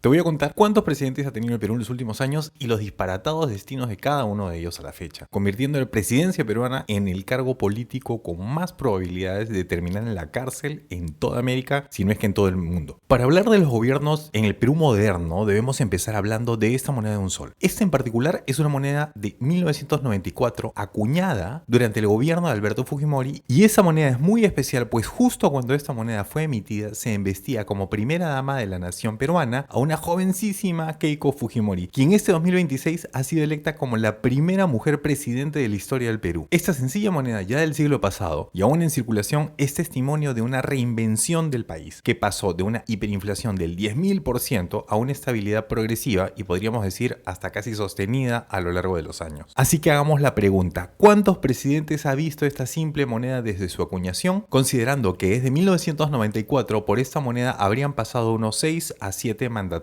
Te voy a contar cuántos presidentes ha tenido el Perú en los últimos años y los disparatados destinos de cada uno de ellos a la fecha, convirtiendo la presidencia peruana en el cargo político con más probabilidades de terminar en la cárcel en toda América, si no es que en todo el mundo. Para hablar de los gobiernos en el Perú moderno, debemos empezar hablando de esta moneda de un sol. Esta en particular es una moneda de 1994 acuñada durante el gobierno de Alberto Fujimori, y esa moneda es muy especial pues justo cuando esta moneda fue emitida se embestía como primera dama de la nación peruana a una jovencísima Keiko Fujimori, quien este 2026 ha sido electa como la primera mujer presidente de la historia del Perú. Esta sencilla moneda ya del siglo pasado y aún en circulación es testimonio de una reinvención del país, que pasó de una hiperinflación del 10.000% a una estabilidad progresiva y podríamos decir hasta casi sostenida a lo largo de los años. Así que hagamos la pregunta, ¿cuántos presidentes ha visto esta simple moneda desde su acuñación? Considerando que desde 1994 por esta moneda habrían pasado unos 6 a 7 mandatarios,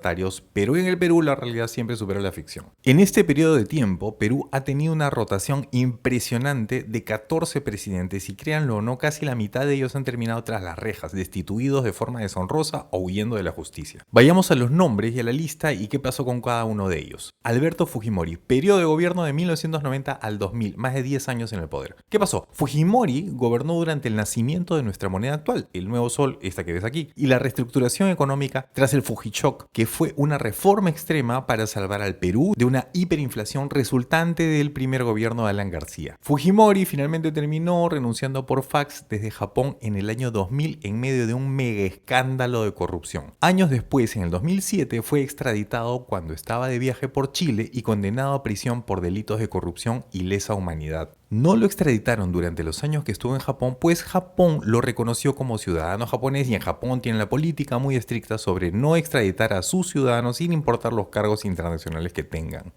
pero en el Perú la realidad siempre supera la ficción. En este periodo de tiempo, Perú ha tenido una rotación impresionante de 14 presidentes y créanlo o no, casi la mitad de ellos han terminado tras las rejas, destituidos de forma deshonrosa o huyendo de la justicia. Vayamos a los nombres y a la lista y qué pasó con cada uno de ellos. Alberto Fujimori, periodo de gobierno de 1990 al 2000, más de 10 años en el poder. ¿Qué pasó? Fujimori gobernó durante el nacimiento de nuestra moneda actual, el nuevo sol, esta que ves aquí, y la reestructuración económica tras el Fujichoc, que fue una reforma extrema para salvar al Perú de una hiperinflación resultante del primer gobierno de Alan García. Fujimori finalmente terminó renunciando por fax desde Japón en el año 2000 en medio de un mega escándalo de corrupción. Años después, en el 2007, fue extraditado cuando estaba de viaje por Chile y condenado a prisión por delitos de corrupción y lesa humanidad. No lo extraditaron durante los años que estuvo en Japón, pues Japón lo reconoció como ciudadano japonés y en Japón tienen la política muy estricta sobre no extraditar a sus ciudadanos sin importar los cargos internacionales que tengan.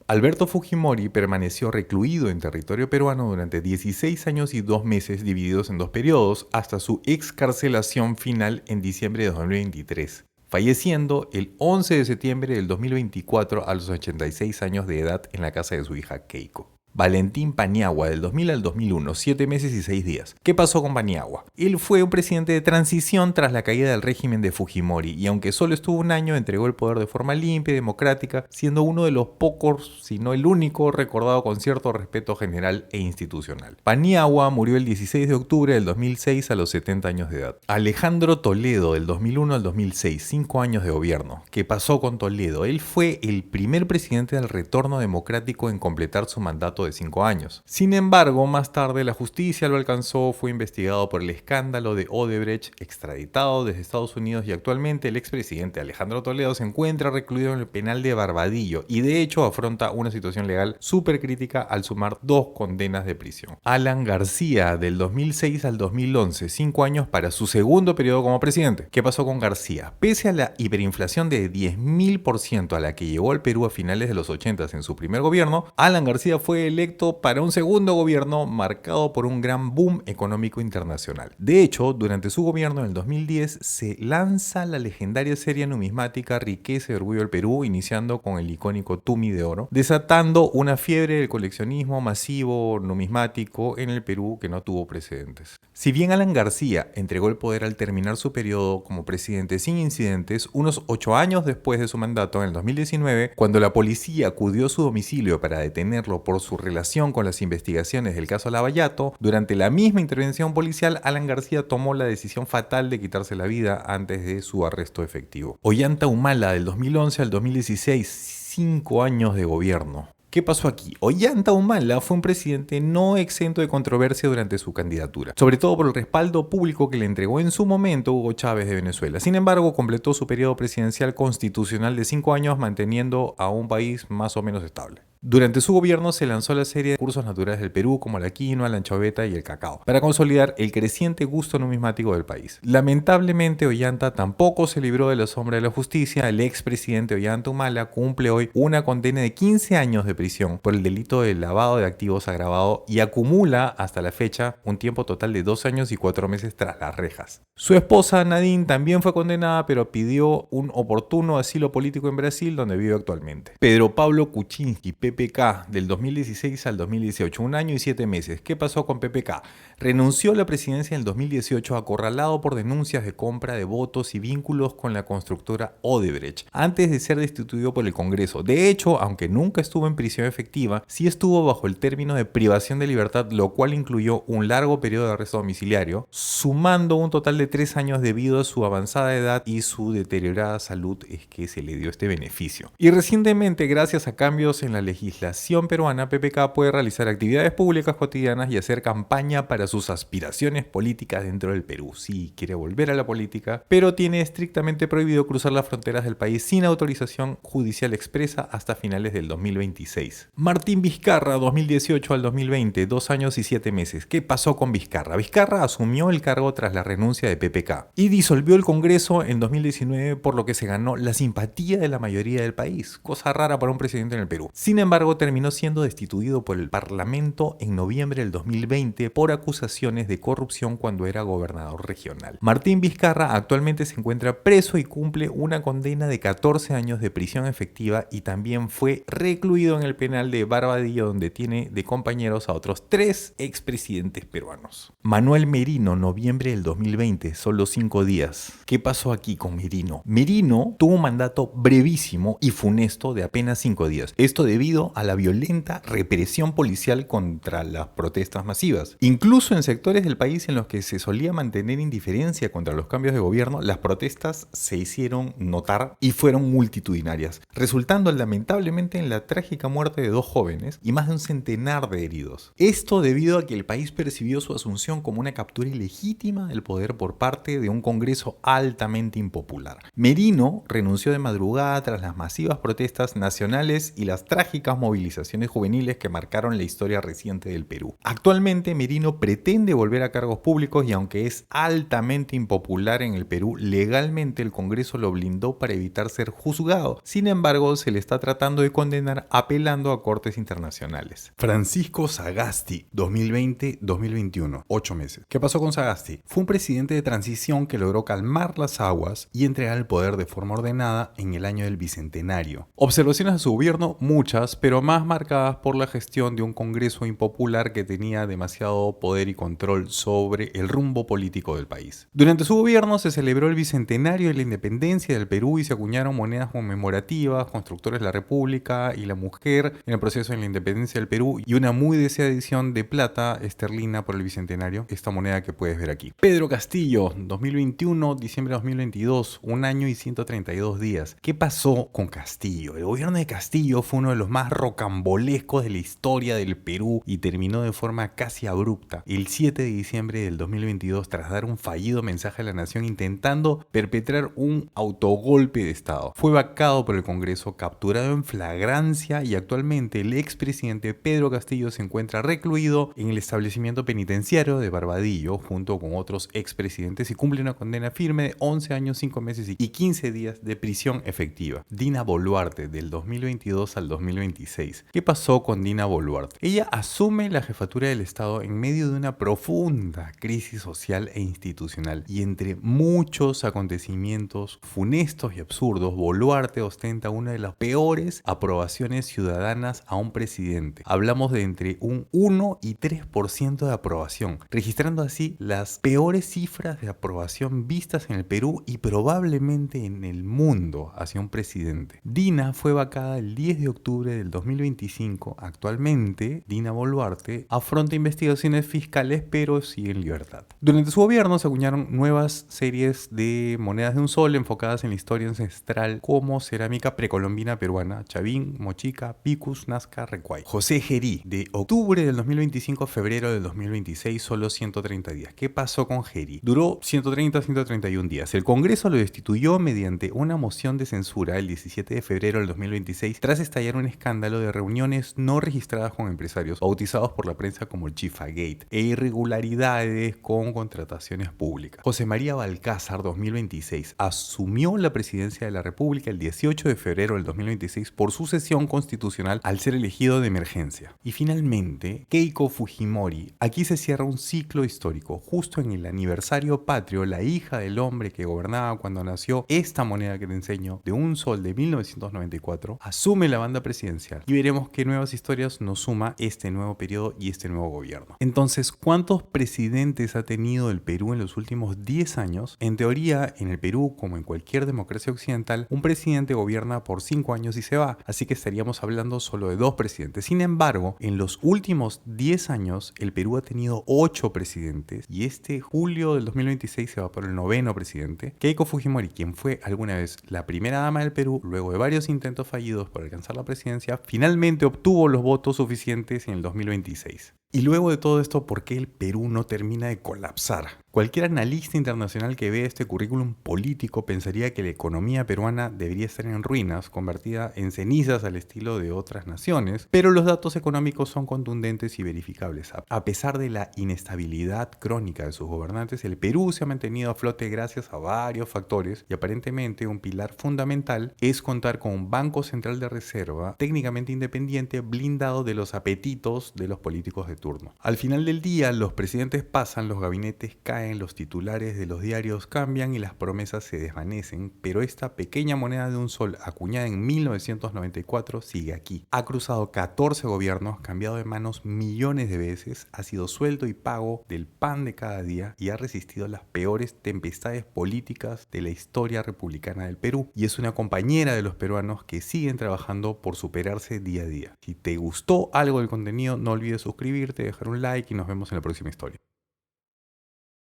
Alberto Fujimori permaneció recluido en territorio peruano durante 16 años y 2 meses divididos en 2 periodos hasta su excarcelación final en diciembre de 2023. Falleciendo el 11 de septiembre del 2024 a los 86 años de edad en la casa de su hija Keiko. Valentín Paniagua, del 2000 al 2001, 7 meses y 6 días. ¿Qué pasó con Paniagua? Él fue un presidente de transición tras la caída del régimen de Fujimori y aunque solo estuvo un año, entregó el poder de forma limpia y democrática, siendo uno de los pocos, si no el único, recordado con cierto respeto general e institucional. Paniagua murió el 16 de octubre del 2006 a los 70 años de edad. Alejandro Toledo, del 2001 al 2006, 5 años de gobierno. ¿Qué pasó con Toledo? Él fue el primer presidente del retorno democrático en completar su mandato de 5 años. Sin embargo, más tarde la justicia lo alcanzó, fue investigado por el escándalo de Odebrecht, extraditado desde Estados Unidos y actualmente el expresidente Alejandro Toledo se encuentra recluido en el penal de Barbadillo y de hecho afronta una situación legal súper crítica al sumar 2 condenas de prisión. Alan García, del 2006 al 2011, 5 años para su segundo periodo como presidente. ¿Qué pasó con García? Pese a la hiperinflación de 10.000% a la que llegó al Perú a finales de los 80 en su primer gobierno, Alan García fue electo para un segundo gobierno marcado por un gran boom económico internacional. De hecho, durante su gobierno en el 2010 se lanza la legendaria serie numismática Riqueza y Orgullo del Perú, iniciando con el icónico Tumi de oro, desatando una fiebre del coleccionismo masivo numismático en el Perú que no tuvo precedentes. Si bien Alan García entregó el poder al terminar su periodo como presidente sin incidentes, unos 8 años después de su mandato, en el 2019, cuando la policía acudió a su domicilio para detenerlo por su relación con las investigaciones del caso Lavallato, durante la misma intervención policial, Alan García tomó la decisión fatal de quitarse la vida antes de su arresto efectivo. Ollanta Humala, del 2011 al 2016, 5 años de gobierno. ¿Qué pasó aquí? Ollanta Humala fue un presidente no exento de controversia durante su candidatura, sobre todo por el respaldo público que le entregó en su momento Hugo Chávez de Venezuela. Sin embargo, completó su periodo presidencial constitucional de 5 años manteniendo a un país más o menos estable. Durante su gobierno se lanzó la serie de recursos naturales del Perú como la quinoa, la anchoveta y el cacao, para consolidar el creciente gusto numismático del país. Lamentablemente, Ollanta tampoco se libró de la sombra de la justicia. El expresidente Ollanta Humala cumple hoy una condena de 15 años de prisión por el delito de lavado de activos agravado y acumula hasta la fecha un tiempo total de 2 años y 4 meses tras las rejas. Su esposa Nadine también fue condenada, pero pidió un oportuno asilo político en Brasil, donde vive actualmente. Pedro Pablo Kuczynski, PPK del 2016 al 2018, 1 año y 7 meses. ¿Qué pasó con PPK? Renunció a la presidencia en el 2018 acorralado por denuncias de compra de votos y vínculos con la constructora Odebrecht, antes de ser destituido por el Congreso. De hecho, aunque nunca estuvo en prisión efectiva, sí estuvo bajo el término de privación de libertad, lo cual incluyó un largo periodo de arresto domiciliario, sumando un total de 3 años debido a su avanzada edad y su deteriorada salud es que se le dio este beneficio. Y recientemente, gracias a cambios en la legislación peruana, PPK puede realizar actividades públicas cotidianas y hacer campaña para sus aspiraciones políticas dentro del Perú. Sí, quiere volver a la política, pero tiene estrictamente prohibido cruzar las fronteras del país sin autorización judicial expresa hasta finales del 2026. Martín Vizcarra, 2018 al 2020, 2 años y 7 meses. ¿Qué pasó con Vizcarra? Vizcarra asumió el cargo tras la renuncia de PPK y disolvió el Congreso en 2019, por lo que se ganó la simpatía de la mayoría del país, cosa rara para un presidente en el Perú. Sin embargo, terminó siendo destituido por el Parlamento en noviembre del 2020 por acusaciones de corrupción cuando era gobernador regional. Martín Vizcarra actualmente se encuentra preso y cumple una condena de 14 años de prisión efectiva y también fue recluido en el penal de Barbadillo, donde tiene de compañeros a otros 3 expresidentes peruanos. Manuel Merino, noviembre del 2020, solo 5 días. ¿Qué pasó aquí con Merino? Merino tuvo un mandato brevísimo y funesto de apenas 5 días. Esto debido a la violenta represión policial contra las protestas masivas. Incluso en sectores del país en los que se solía mantener indiferencia contra los cambios de gobierno, las protestas se hicieron notar y fueron multitudinarias, resultando lamentablemente en la trágica muerte de 2 jóvenes y más de un centenar de heridos. Esto debido a que el país percibió su asunción como una captura ilegítima del poder por parte de un Congreso altamente impopular. Merino renunció de madrugada tras las masivas protestas nacionales y las trágicas movilizaciones juveniles que marcaron la historia reciente del Perú. Actualmente Merino pretende volver a cargos públicos y aunque es altamente impopular en el Perú, legalmente el Congreso lo blindó para evitar ser juzgado. Sin embargo, se le está tratando de condenar apelando a cortes internacionales. Francisco Sagasti, 2020-2021, 8 meses. ¿Qué pasó con Sagasti? Fue un presidente de transición que logró calmar las aguas y entregar el poder de forma ordenada en el año del bicentenario. Observaciones a su gobierno, muchas, pero más marcadas por la gestión de un Congreso impopular que tenía demasiado poder y control sobre el rumbo político del país. Durante su gobierno se celebró el bicentenario de la independencia del Perú y se acuñaron monedas conmemorativas, constructores de la República y la mujer en el proceso de la independencia del Perú y una muy deseada edición de plata esterlina por el bicentenario, esta moneda que puedes ver aquí. Pedro Castillo, 2021, diciembre de 2022, 1 año y 132 días. ¿Qué pasó con Castillo? El gobierno de Castillo fue uno de los más rocambolescos de la historia del Perú y terminó de forma casi abrupta el 7 de diciembre del 2022 tras dar un fallido mensaje a la nación intentando perpetrar un autogolpe de Estado. Fue vacado por el Congreso, capturado en flagrancia y actualmente el expresidente Pedro Castillo se encuentra recluido en el establecimiento penitenciario de Barbadillo junto con otros expresidentes y cumple una condena firme de 11 años, 5 meses y 15 días de prisión efectiva. Dina Boluarte, del 2022 al 2026. ¿Qué pasó con Dina Boluarte? Ella asume la jefatura del Estado en medio de una profunda crisis social e institucional y entre muchos acontecimientos funestos y absurdos, Boluarte ostenta una de las peores aprobaciones ciudadanas a un presidente. Hablamos de entre un 1 y 3% de aprobación, registrando así las peores cifras de aprobación vistas en el Perú y probablemente en el mundo hacia un presidente. Dina fue vacada el 10 de octubre del 2025. Actualmente, Dina Boluarte afronta investigaciones fiscales pero sigue en libertad. Durante su gobierno se acuñaron nuevas series de monedas de un sol enfocadas en la historia ancestral como cerámica precolombina peruana, Chavín, Mochica, Picus, Nazca, Recuay. José Gerí, de octubre del 2025 a febrero del 2026, solo 130 días. ¿Qué pasó con Gerí? Duró 130-131 días. El Congreso lo destituyó mediante una moción de censura el 17 de febrero del 2026 tras estallar un escándalo de reuniones no registradas con empresarios, bautizados por la prensa como el Chifagate, e irregularidades con contrataciones públicas. José María Balcázar, 2026, asumió la presidencia de la República el 18 de febrero del 2026 por sucesión constitucional al ser elegido de emergencia. Y finalmente, Keiko Fujimori. Aquí se cierra un ciclo histórico. Justo en el aniversario patrio, la hija del hombre que gobernaba cuando nació esta moneda que te enseño, de un sol de 1994, asume la banda presidencial presidencial. Y veremos qué nuevas historias nos suma este nuevo periodo y este nuevo gobierno. Entonces, ¿cuántos presidentes ha tenido el Perú en los últimos 10 años? En teoría, en el Perú, como en cualquier democracia occidental, un presidente gobierna por 5 años y se va, así que estaríamos hablando solo de 2 presidentes. Sin embargo, en los últimos 10 años, el Perú ha tenido 8 presidentes y este julio del 2026 se va por el 9º presidente, Keiko Fujimori, quien fue alguna vez la primera dama del Perú, luego de varios intentos fallidos por alcanzar la presidencia, finalmente obtuvo los votos suficientes en el 2026. Y luego de todo esto, ¿por qué el Perú no termina de colapsar? Cualquier analista internacional que vea este currículum político pensaría que la economía peruana debería estar en ruinas, convertida en cenizas al estilo de otras naciones, pero los datos económicos son contundentes y verificables. A pesar de la inestabilidad crónica de sus gobernantes, el Perú se ha mantenido a flote gracias a varios factores y aparentemente un pilar fundamental es contar con un Banco Central de Reserva técnicamente independiente, blindado de los apetitos de los políticos de turno. Al final del día, los presidentes pasan, los gabinetes caen, los titulares de los diarios cambian y las promesas se desvanecen, pero esta pequeña moneda de un sol acuñada en 1994 sigue aquí. Ha cruzado 14 gobiernos, cambiado de manos millones de veces, ha sido sueldo y pago del pan de cada día y ha resistido las peores tempestades políticas de la historia republicana del Perú. Y es una compañera de los peruanos que siguen trabajando por superarse día a día. Si te gustó algo del contenido, no olvides suscribirte, dejar un like y nos vemos en la próxima historia.